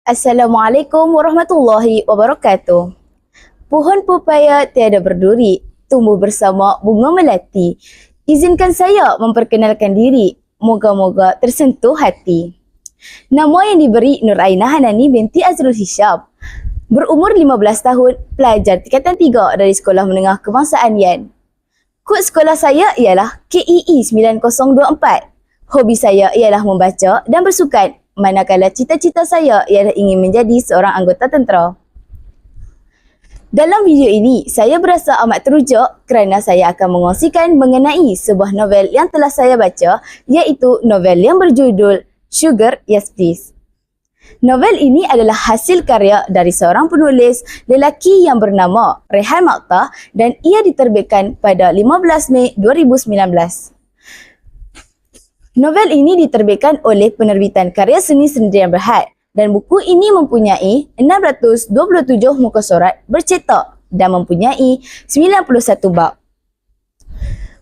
Assalamualaikum warahmatullahi wabarakatuh. Pohon pepaya tiada berduri, tumbuh bersama bunga melati. Izinkan saya memperkenalkan diri, moga-moga tersentuh hati. Nama yang diberi Nur Ainah Hanani binti Azrul Hisham. Berumur 15 tahun, pelajar tingkatan 3 dari Sekolah Menengah Kebangsaan Yan. Kod sekolah saya ialah KEE 9024. Hobi saya ialah membaca dan bersukan, manakala cita-cita saya ialah ingin menjadi seorang anggota tentera. Dalam video ini, saya berasa amat teruja kerana saya akan mengongsikan mengenai sebuah novel yang telah saya baca, iaitu novel yang berjudul Sugar Yes Please. Novel ini adalah hasil karya dari seorang penulis lelaki yang bernama Rehan Makta dan ia diterbitkan pada 15 Mei 2019. Novel ini diterbitkan oleh penerbitan Karya Seni Sendirian Berhad dan buku ini mempunyai 627 muka surat bercetak dan mempunyai 91 bab.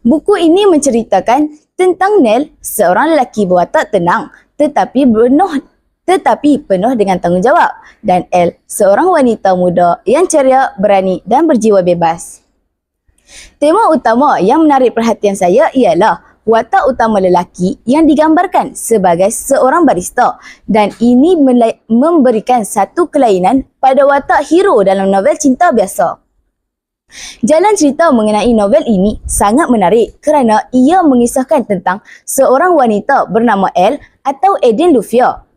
Buku ini menceritakan tentang Nell, seorang lelaki berwatak tenang tetapi penuh dengan tanggungjawab, dan Elle, seorang wanita muda yang ceria, berani dan berjiwa bebas. Tema utama yang menarik perhatian saya ialah watak utama lelaki yang digambarkan sebagai seorang barista, dan ini memberikan satu kelainan pada watak hero dalam novel cinta biasa. Jalan cerita mengenai novel ini sangat menarik kerana ia mengisahkan tentang seorang wanita bernama Elle atau Eden Lufia.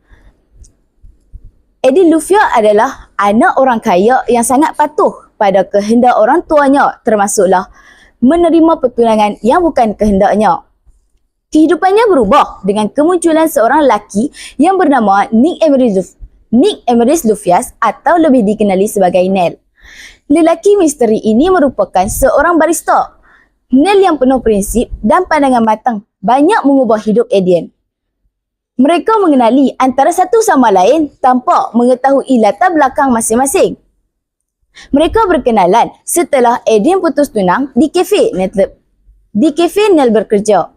Eden Lufia adalah anak orang kaya yang sangat patuh pada kehendak orang tuanya, termasuklah menerima pertunangan yang bukan kehendaknya. Kehidupannya berubah dengan kemunculan seorang lelaki yang bernama Nick Emeris Lufias atau lebih dikenali sebagai Nell. Lelaki misteri ini merupakan seorang barista. Nell yang penuh prinsip dan pandangan matang banyak mengubah hidup Eden. Mereka mengenali antara satu sama lain tanpa mengetahui latar belakang masing-masing. Mereka berkenalan setelah Eden putus tunang di kafe Nell bekerja.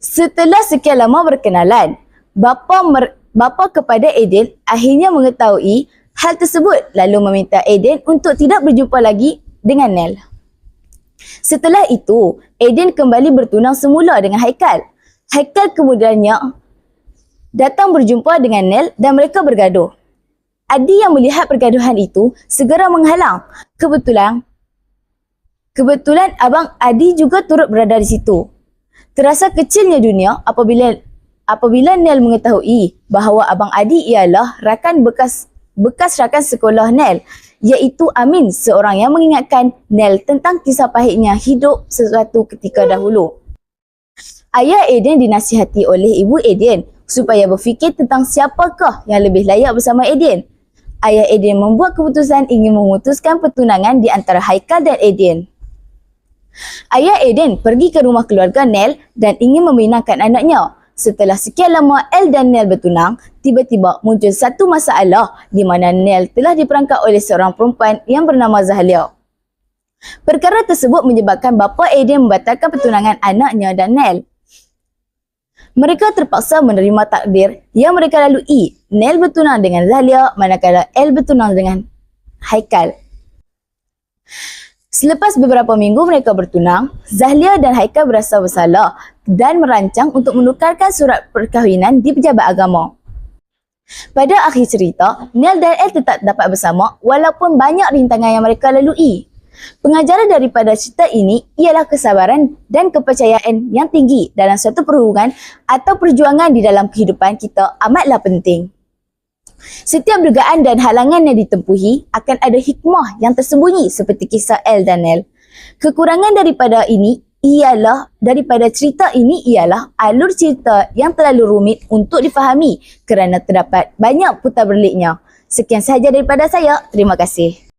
Setelah sekian lama berkenalan, bapa kepada Eden akhirnya mengetahui hal tersebut lalu meminta Eden untuk tidak berjumpa lagi dengan Nell. Setelah itu, Eden kembali bertunang semula dengan Haikal. Haikal kemudiannya datang berjumpa dengan Nell dan mereka bergaduh. Adi yang melihat pergaduhan itu segera menghalang. Kebetulan abang Adi juga turut berada di situ. Terasa kecilnya dunia apabila Nell mengetahui bahawa abang Adi ialah rakan bekas rakan sekolah Nell, iaitu Amin, seorang yang mengingatkan Nell tentang kisah pahitnya hidup sesuatu ketika dahulu. Ayah Eden dinasihati oleh ibu Eden supaya berfikir tentang siapakah yang lebih layak bersama Eden. Ayah Eden membuat keputusan ingin memutuskan pertunangan di antara Haikal dan Eden. Ayah Eden pergi ke rumah keluarga Nell dan ingin membinakan anaknya. Setelah sekian lama Elle dan Nell bertunang, tiba-tiba muncul satu masalah di mana Nell telah diperangkap oleh seorang perempuan yang bernama Zahlia. Perkara tersebut menyebabkan bapa Eden membatalkan pertunangan anaknya dan Nell. Mereka terpaksa menerima takdir yang mereka lalui. Nell bertunang dengan Zahlia manakala Elle bertunang dengan Haikal. Selepas beberapa minggu mereka bertunang, Zahlia dan Haikal berasa bersalah dan merancang untuk menukarkan surat perkahwinan di pejabat agama. Pada akhir cerita, Nell dan Elle tetap dapat bersama walaupun banyak rintangan yang mereka lalui. Pengajaran daripada cerita ini ialah kesabaran dan kepercayaan yang tinggi dalam suatu perhubungan atau perjuangan di dalam kehidupan kita amatlah penting. Setiap dugaan dan halangan yang ditempuhi akan ada hikmah yang tersembunyi seperti kisah Elle dan Nell. Kekurangan daripada cerita ini ialah alur cerita yang terlalu rumit untuk difahami kerana terdapat banyak putar beliknya. Sekian sahaja daripada saya. Terima kasih.